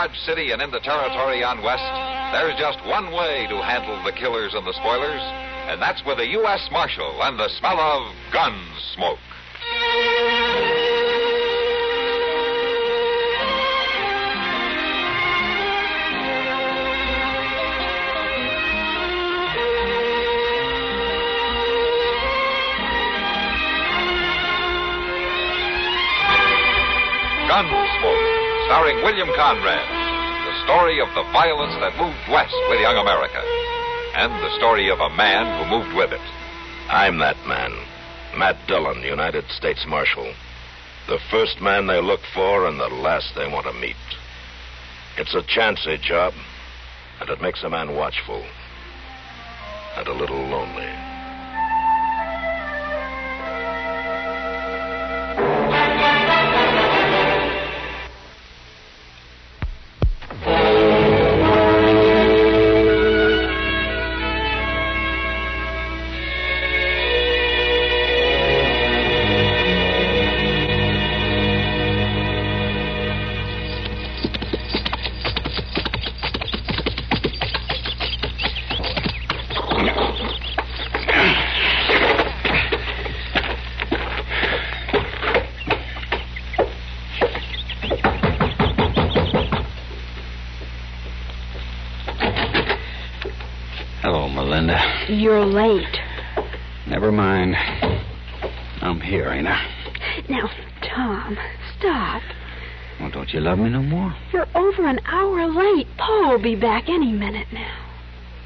Dodge City and in the territory on west, there's just one way to handle the killers and the spoilers, and that's with a U.S. Marshal and the smell of Gunsmoke. Gunsmoke, starring William Conrad. The story of the violence that moved west with young America. And the story of a man who moved with it. I'm that man. Matt Dillon, United States Marshal. The first man they look for and the last they want to meet. It's a chancy job, and it makes a man watchful. And a little lonely. Hello, Melinda. You're late. Never mind. I'm here, ain't I? Now, Tom, stop. Well, don't you love me no more? You're over an hour late. Paul will be back any minute now.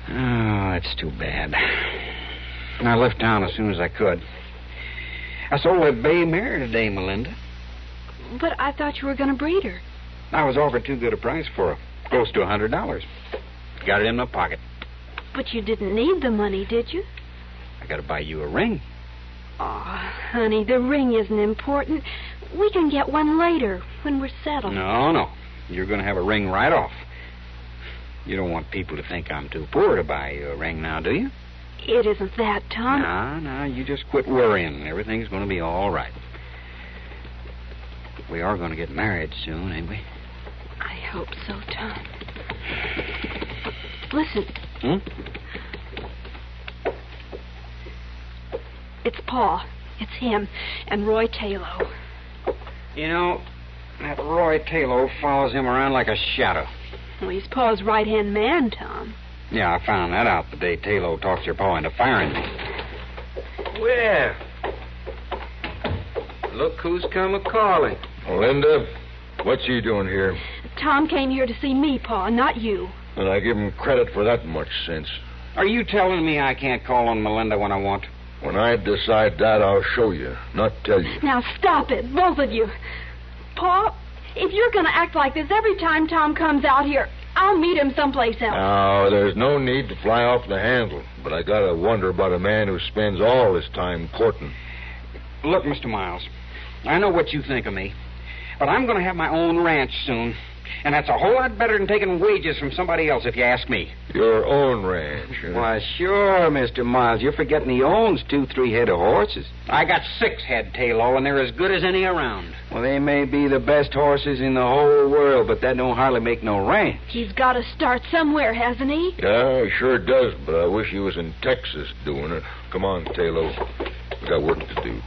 Oh, that's too bad. I left town as soon as I could. I sold that bay mare today, Melinda. But I thought you were going to breed her. I was offered too good a price for her. Close to $100. Got it in my pocket. But you didn't need the money, did you? I got to buy you a ring. Oh, honey, the ring isn't important. We can get one later, when we're settled. No. You're going to have a ring right off. You don't want people to think I'm too poor to buy you a ring now, do you? It isn't that, Tom. No, you just quit worrying. Everything's going to be all right. We are going to get married soon, ain't we? I hope so, Tom. Listen. It's Paul. It's him and Roy Taylor. You know, that Roy Taylor follows him around like a shadow. Well, he's Paul's right-hand man, Tom. Yeah, I found that out the day Taylor talked your pa into firing me. Well, look who's come a-calling. Melinda, what's he doing here? Tom came here to see me, Paul, not you. And I give him credit for that much sense. Are you telling me I can't call on Melinda when I want? When I decide that, I'll show you, not tell you. Now stop it, both of you. Paul, if you're going to act like this every time Tom comes out here, I'll meet him someplace else. Now, there's no need to fly off the handle, but I gotta wonder about a man who spends all his time courting. Look, Mr. Miles, I know what you think of me, but I'm going to have my own ranch soon. And that's a whole lot better than taking wages from somebody else, if you ask me. Your own ranch, huh? Why, sure, Mr. Miles. You're forgetting he owns 2-3 head of horses. I got 6 head, Taylor, and they're as good as any around. Well, they may be the best horses in the whole world, but that don't hardly make no ranch. He's got to start somewhere, hasn't he? Yeah, he sure does, but I wish he was in Texas doing it. Come on, Taylor. We got work to do.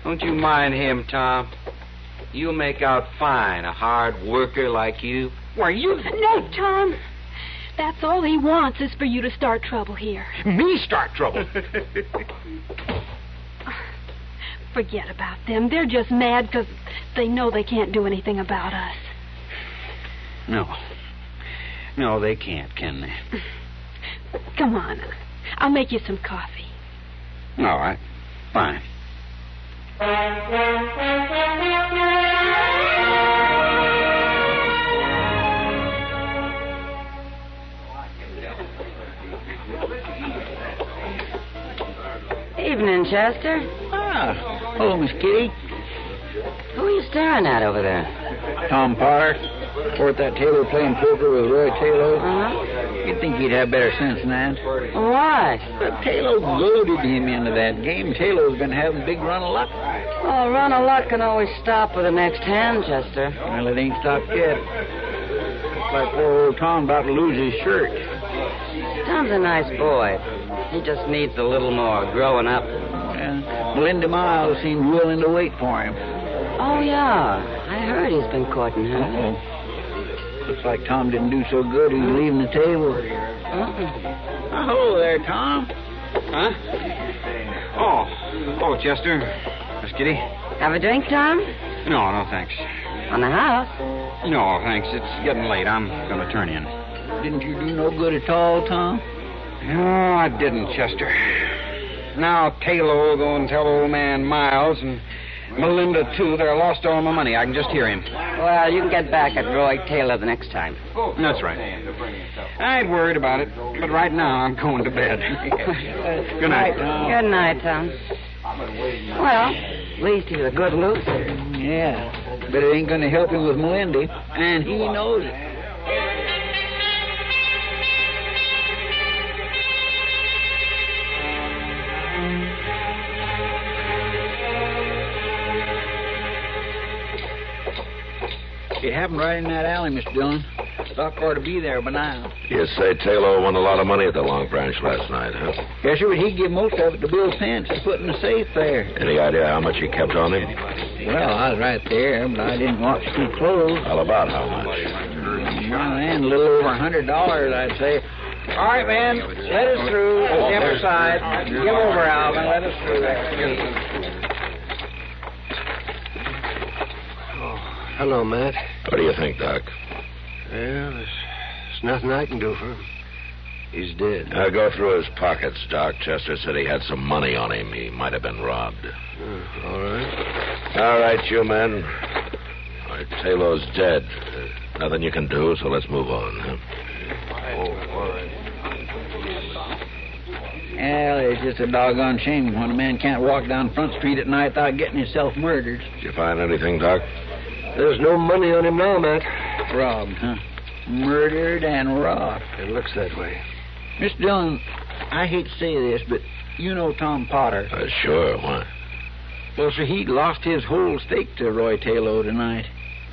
Don't you mind him, Tom. You'll make out fine, a hard worker like you. Why, you... No, Tom. That's all he wants is for you to start trouble here. Me start trouble? Forget about them. They're just mad because they know they can't do anything about us. No, they can't, can they? Come on. I'll make you some coffee. All right. Fine. Evening, Chester. Hello, Miss Kitty. Who are you staring at over there? Tom Potter. Worth that Taylor playing poker with Roy Taylor. Uh-huh. You'd think he'd have better sense than that. Why? But Taylor goaded him into that game. Taylor's been having a big run of luck. Well, a run of luck can always stop with the next hand, Chester. Well, it ain't stopped yet. like poor old Tom about to lose his shirt. Tom's a nice boy. He just needs a little more growing up. And Melinda Miles seemed willing to wait for him. Oh, yeah. I heard he's been courting her. Uh-oh. Looks like Tom didn't do so good. He's leaving the table. Hello there, Tom. Huh? Oh, Chester. Miss Kitty? Have a drink, Tom? No, thanks. On the house? No, thanks. It's getting late. I'm going to turn in. Didn't you do no good at all, Tom? No, I didn't, Chester. Now Taylor will go and tell old man Miles and Melinda, too, that I lost all my money. I can just hear him. Well, you can get back at Roy Taylor the next time. That's right. I ain't worried about it, but right now I'm going to bed. Good night, Tom. Good night, Tom. Well, at least he's a good loser. Yeah, but it ain't going to help him with Melinda, and he knows it. It happened right in that alley, Mr. Dillon. Doc ought to be there by now. You say Taylor won a lot of money at the Long Branch last night, huh? Yes, sir, but he give most of it to Bill Pence to put in the safe there. Any idea how much he kept on him? Well, I was right there, but I didn't watch too close. Well, about how much? Well, man, a little over $100, I'd say. All right, man, let us through. Step aside. Give over, Alvin. Let us through. Hello, Matt. What do you think, Doc? Well, there's nothing I can do for him. He's dead. Go through his pockets, Doc. Chester said he had some money on him. He might have been robbed. All right. All right, you men. All right, Taylor's dead. Nothing you can do, so let's move on. Huh? All right. Well, it's just a doggone shame when a man can't walk down Front Street at night without getting himself murdered. Did you find anything, Doc? There's no money on him now, Matt. Robbed, huh? Murdered and robbed. It looks that way. Mr. Dillon, I hate to say this, but you know Tom Potter. Sure. Why? Well, sir, he lost his whole stake to Roy Taylor tonight.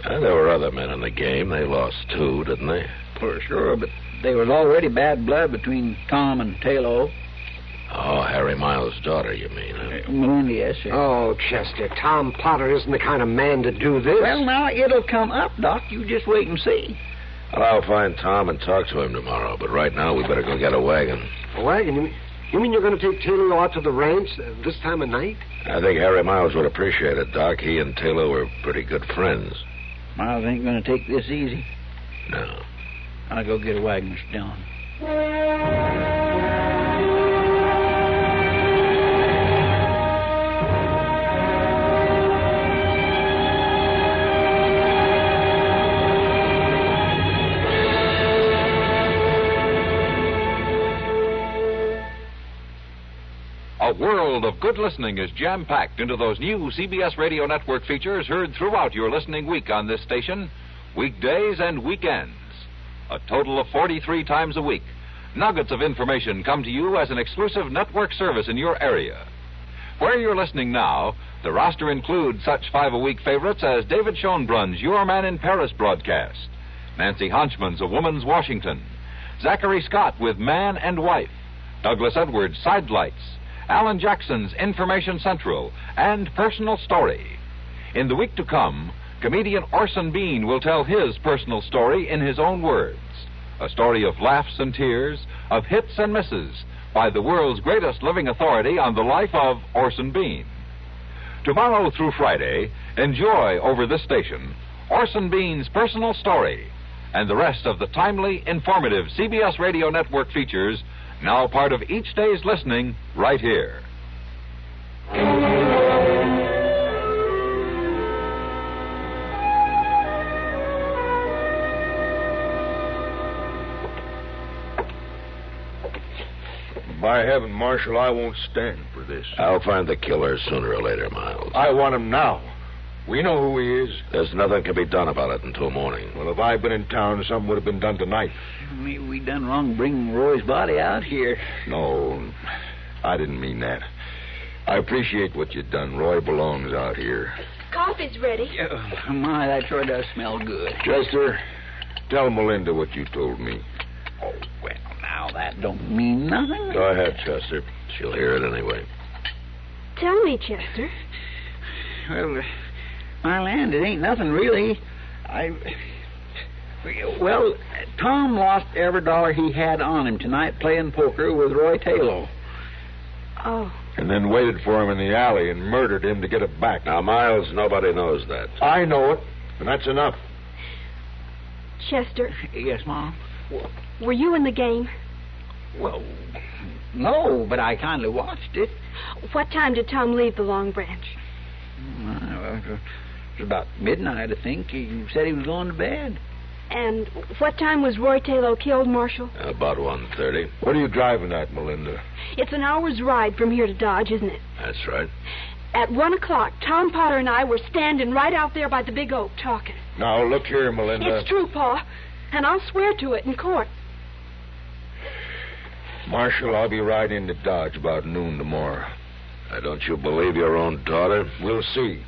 There were other men in the game. They lost too, didn't they? For sure, but there was already bad blood between Tom and Taylor. Oh, Harry Miles' daughter, you mean, huh? Melinda, yes, sir. Oh, Chester, Tom Potter isn't the kind of man to do this. Well, now, it'll come up, Doc. You just wait and see. Well, I'll find Tom and talk to him tomorrow, but right now we better go get a wagon. A wagon? You mean you're going to take Taylor out to the ranch this time of night? I think Harry Miles would appreciate it, Doc. He and Taylor were pretty good friends. Miles ain't going to take this easy. No. I'll go get a wagon, Mr. Dillon. A world of good listening is jam-packed into those new CBS Radio Network features heard throughout your listening week on this station, weekdays and weekends. A total of 43 times a week. Nuggets of information come to you as an exclusive network service in your area. Where you're listening now, the roster includes such 5-a-week favorites as David Schoenbrun's Your Man in Paris broadcast, Nancy Honchman's A Woman's Washington, Zachary Scott with Man and Wife, Douglas Edwards' Sidelights, Alan Jackson's Information Central, and Personal Story. In the week to come, comedian Orson Bean will tell his personal story in his own words. A story of laughs and tears, of hits and misses, by the world's greatest living authority on the life of Orson Bean. Tomorrow through Friday, enjoy over this station Orson Bean's Personal Story and the rest of the timely, informative CBS Radio Network features, now part of each day's listening right here. By heaven, Marshal, I won't stand for this. I'll find the killer sooner or later, Miles. I want him now. We know who he is. There's nothing can be done about it until morning. Well, if I'd been in town, something would have been done tonight. Maybe we done wrong bringing Roy's body out here. No, I didn't mean that. I appreciate what you've done. Roy belongs out here. Coffee's ready. My, that sure does smell good. Chester, Tell Melinda what you told me. Oh, well, now that don't mean nothing. Go ahead, Chester. She'll hear it anyway. Tell me, Chester. Well, my land, it ain't nothing really. Well, Tom lost every dollar he had on him tonight playing poker with Roy Taylor. Oh. And then waited for him in the alley and murdered him to get it back. Now, Miles, nobody knows that. I know it, and that's enough. Chester. Yes, Mom? Were you in the game? Well, no, but I kindly watched it. What time did Tom leave the Long Branch? It was about midnight, I think. He said he was going to bed. And what time was Roy Taylor killed, Marshal? About 1:30. What are you driving at, Melinda? It's an hour's ride from here to Dodge, isn't it? That's right. At 1 o'clock, Tom Potter and I were standing right out there by the big oak talking. Now, look here, Melinda. It's true, Pa, and I'll swear to it in court. Marshal, I'll be riding into Dodge about noon tomorrow. Don't you believe your own daughter? We'll see.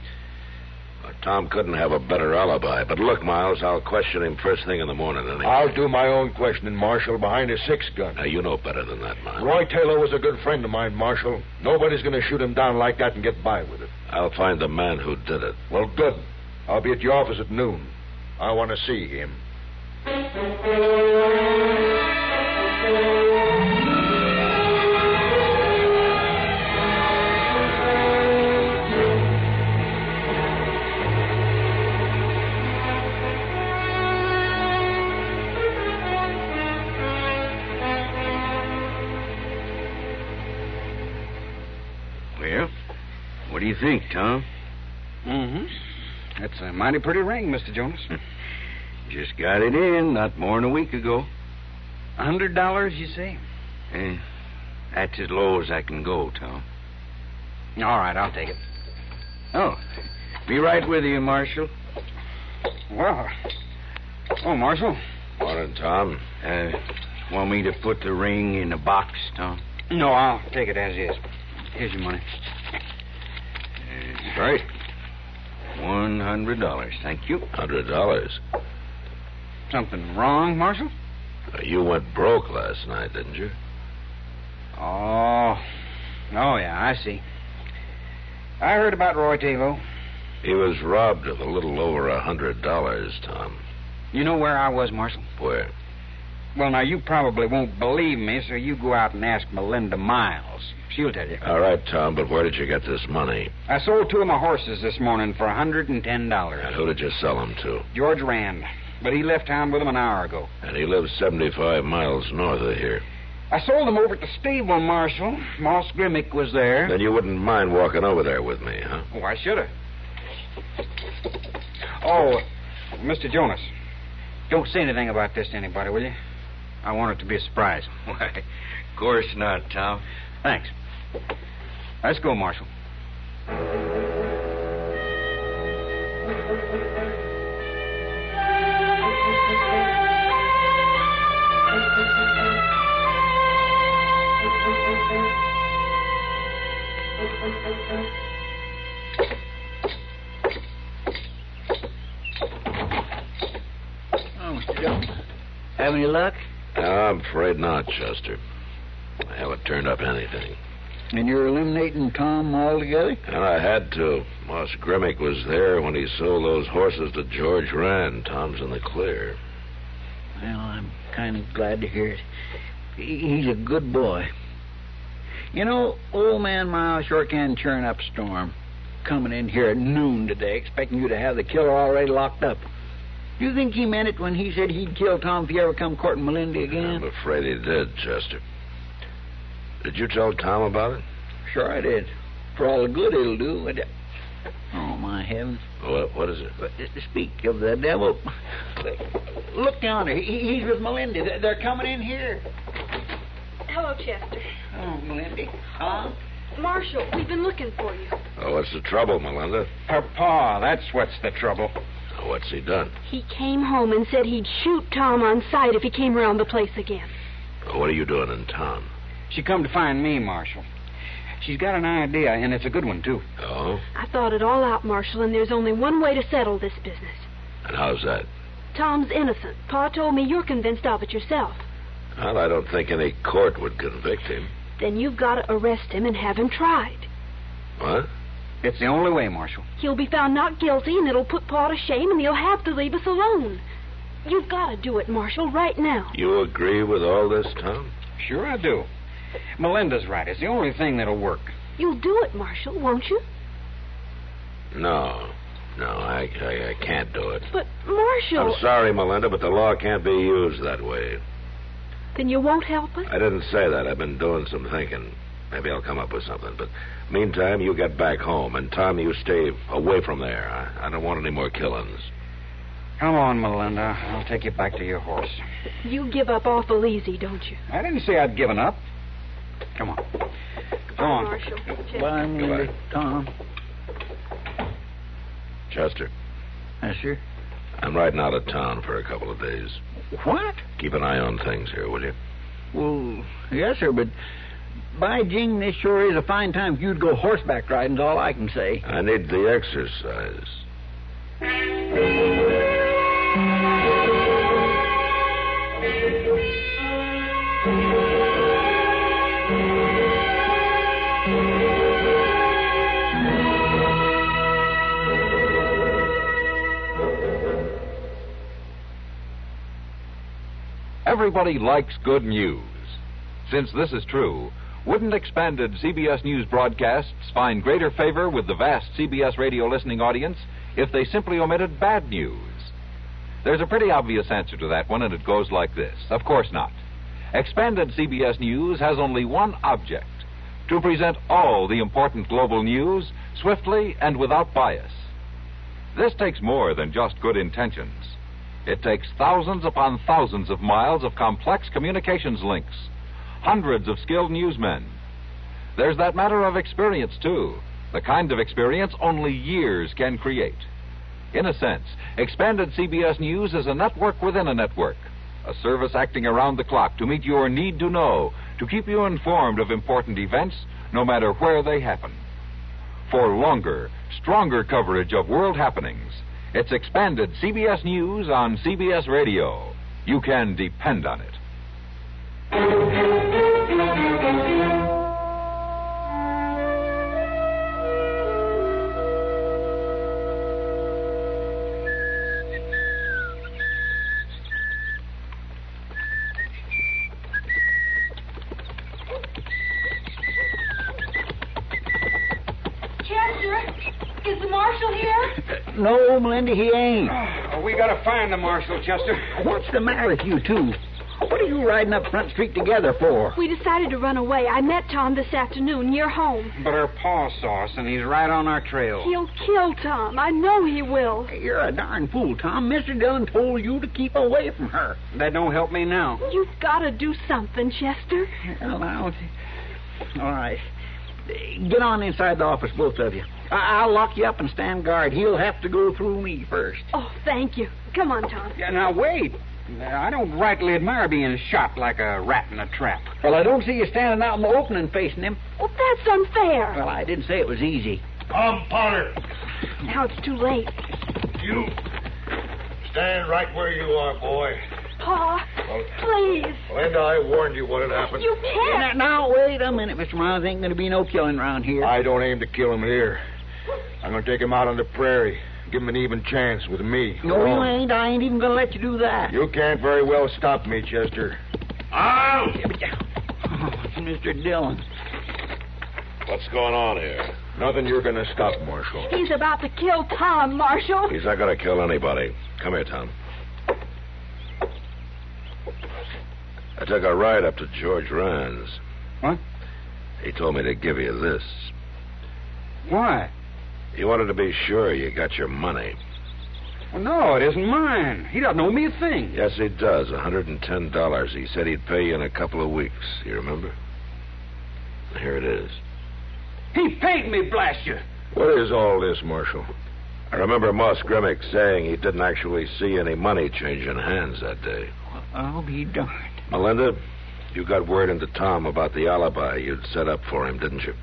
Tom couldn't have a better alibi. But look, Miles, I'll question him first thing in the morning anyway. I'll do my own questioning, Marshal, behind a 6-gun. Now, you know better than that, Miles. Roy Taylor was a good friend of mine, Marshal. Nobody's going to shoot him down like that and get by with it. I'll find the man who did it. Well, good. I'll be at your office at noon. I want to see him. Well, what do you think, Tom? Mm-hmm. That's a mighty pretty ring, Mr. Jonas. Just got it in not more than a week ago. $100, you say? That's as low as I can go, Tom. All right, I'll take it. Oh, be right with you, Marshal. Well, Marshal. Morning, Tom. Want me to put the ring in a box, Tom? No, I'll take it as is. Here's your money. Right. $100, thank you. $100. Something wrong, Marshal? You went broke last night, didn't you? Oh, yeah, I see. I heard about Roy Taylor. He was robbed of a little over $100, Tom. You know where I was, Marshal? Where? Well, now, you probably won't believe me, so you go out and ask Melinda Miles. She'll tell you. All right, Tom, but where did you get this money? I sold 2 of my horses this morning for $110. And who did you sell them to? George Rand. But he left town with them an hour ago. And he lives 75 miles north of here. I sold them over at the stable, Marshal. Moss Grimmick was there. Then you wouldn't mind walking over there with me, huh? Oh, I should have. Oh, Mr. Jonas, don't say anything about this to anybody, will you? I want it to be a surprise. Why, of course not, Tom. Thanks. Let's go, Marshal. Mr. Jones, have any luck? No, I'm afraid not, Chester. I haven't turned up anything. And you're eliminating Tom altogether? And I had to. Moss Grimmick was there when he sold those horses to George Rand. Tom's in the clear. Well, I'm kind of glad to hear it. He's a good boy. You know, old man Miles sure can churn up a storm. Coming in here at noon today, expecting you to have the killer already locked up. Do you think he meant it when he said he'd kill Tom if he ever come courting Melinda again? I'm afraid he did, Chester. Did you tell Tom about it? Sure I did. For all the good it'll do. Oh, my heavens. What is it? Speak of the devil. Look yonder. He's with Melinda. They're coming in here. Hello, Chester. Oh, Melinda. Huh? Marshal, we've been looking for you. Oh, what's the trouble, Melinda? Her pa, that's what's the trouble. Oh, what's he done? He came home and said he'd shoot Tom on sight if he came around the place again. Oh, what are you doing in town? She come to find me, Marshal. She's got an idea, and it's a good one, too. Oh? I thought it all out, Marshal, and there's only one way to settle this business. And how's that? Tom's innocent. Pa told me you're convinced of it yourself. Well, I don't think any court would convict him. Then you've got to arrest him and have him tried. What? It's the only way, Marshal. He'll be found not guilty, and it'll put Pa to shame, and he'll have to leave us alone. You've got to do it, Marshal, right now. You agree with all this, Tom? Sure I do. Melinda's right. It's the only thing that'll work. You'll do it, Marshal, won't you? No, I can't do it. But, Marshal... I'm sorry, Melinda, but the law can't be used that way. Then you won't help us? I didn't say that. I've been doing some thinking. Maybe I'll come up with something. But meantime, you get back home. And, Tom, you stay away from there. I don't want any more killings. Come on, Melinda. I'll take you back to your horse. You give up awful easy, don't you? I didn't say I'd given up. Come on. Go on. Marshal. Bye, Melinda. Goodbye. Tom. Chester, Yes, sir. I'm riding out of town for a couple of days. What? Keep an eye on things here, will you? Well, yes, sir, but by jing, this sure is a fine time for you to go horseback riding's all I can say. I need the exercise. Everybody likes good news. Since this is true, wouldn't expanded CBS News broadcasts find greater favor with the vast CBS radio listening audience if they simply omitted bad news? There's a pretty obvious answer to that one, and it goes like this. Of course not. Expanded CBS News has only one object: to present all the important global news swiftly and without bias. This takes more than just good intentions. It takes thousands upon thousands of miles of complex communications links, hundreds of skilled newsmen. There's that matter of experience, too, the kind of experience only years can create. In a sense, expanded CBS News is a network within a network, a service acting around the clock to meet your need to know, to keep you informed of important events, no matter where they happen. For longer, stronger coverage of world happenings, it's expanded CBS News on CBS Radio. You can depend on it. Is the marshal here? No, Melinda, he ain't. We gotta find the marshal, Chester. What's the matter with you two? What are you riding up Front Street together for? We decided to run away. I met Tom this afternoon near home. But her pa saw us, and he's right on our trail. He'll kill Tom. I know he will. You're a darn fool, Tom. Mr. Dillon told you to keep away from her. That don't help me now. You've got to do something, Chester. Well, now, all right. Get on inside the office, both of you. I'll lock you up and stand guard. He'll have to go through me first. Oh, thank you. Come on, Tom. Yeah, now, wait. I don't rightly admire being shot like a rat in a trap. Well, I don't see you standing out in the opening facing him. Well, that's unfair. Well, I didn't say it was easy. Come, Potter. Now it's too late. You stand right where you are, boy. Pa, please. Melinda, I warned you what had happened. You can't. Now, wait a minute, Mr. Miles. Ain't going to be no killing around here. I don't aim to kill him here. I'm going to take him out on the prairie. Give him an even chance with me. No, you ain't. I ain't even going to let you do that. You can't very well stop me, Chester. Out! Oh, Mr. Dillon. What's going on here? Nothing you're going to stop, Marshal. He's about to kill Tom, Marshal. He's not going to kill anybody. Come here, Tom. I took a ride up to George Rand's. What? He told me to give you this. Why? He wanted to be sure you got your money. Well, no, it isn't mine. He doesn't owe me a thing. Yes, he does. $110. He said he'd pay you in a couple of weeks. You remember? Here it is. He paid me, blast you. What is all this, Marshal? I remember Moss Grimmick saying he didn't actually see any money changing hands that day. Well, I'll be darned. Melinda, you got word into Tom about the alibi you'd set up for him, didn't you?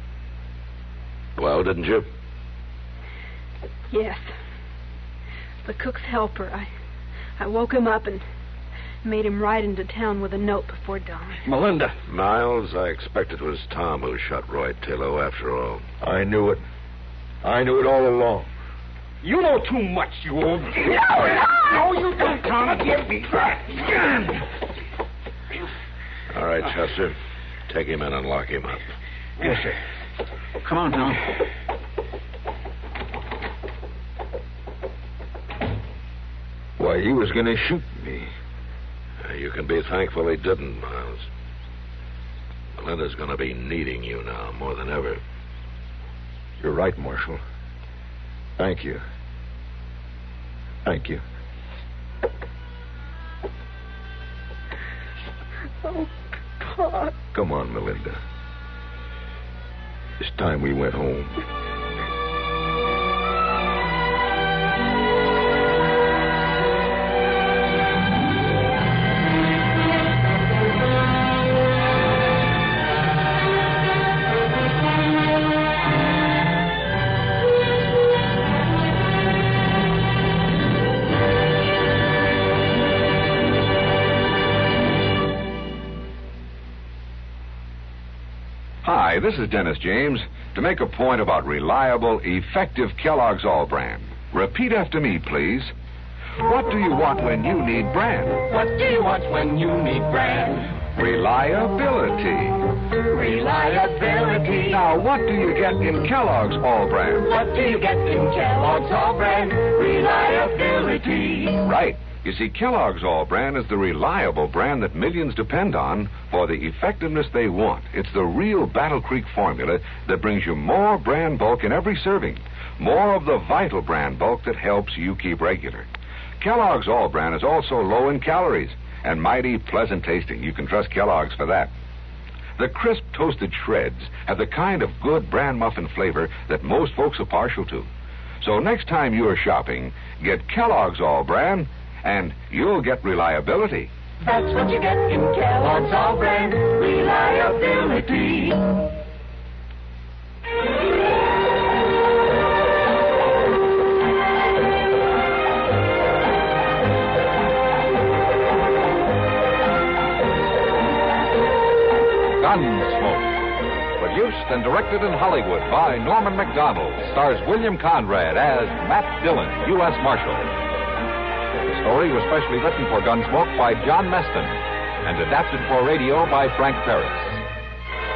Well, didn't you? Yes. The cook's helper. I woke him up and made him ride into town with a note before dawn. Melinda. Miles, I expect it was Tom who shot Roy Tillo after all. I knew it. I knew it all along. You know too much, you old... No, you don't, Tom. Give me that gun. All right, Chester. Take him in and lock him up. Yes, sir. Come on, Tom. Why, he was going to shoot me. You can be thankful he didn't, Miles. Melinda's going to be needing you now more than ever. You're right, Marshal. Thank you. Thank you. Oh, Pop. Come on, Melinda. It's time we went home. Hi, this is Dennis James to make a point about reliable, effective Kellogg's All Brand. Repeat after me, please. What do you want when you need brand? What do you want when you need brand? Reliability. Reliability. Now, what do you get in Kellogg's All Brand? What do you get in Kellogg's All Brand? Reliability. Right. You see, Kellogg's All Brand is the reliable brand that millions depend on for the effectiveness they want. It's the real Battle Creek formula that brings you more brand bulk in every serving, more of the vital brand bulk that helps you keep regular. Kellogg's All Brand is also low in calories and mighty pleasant tasting. You can trust Kellogg's for that. The crisp toasted shreds have the kind of good bran muffin flavor that most folks are partial to. So next time you're shopping, get Kellogg's All Brand, and you'll get reliability. That's what you get in Kellogg's All Brand. Reliability. Gunsmoke. Produced and directed in Hollywood by Norman MacDonnell. Stars William Conrad as Matt Dillon, U.S. Marshal. The story was specially written for Gunsmoke by John Meston and adapted for radio by Frank Paris.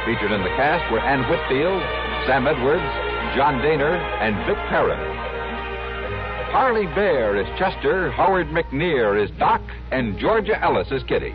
Featured in the cast were Ann Whitfield, Sam Edwards, John Daner, and Vic Perrin. Parley Baer is Chester, Howard McNear is Doc, and Georgia Ellis is Kitty.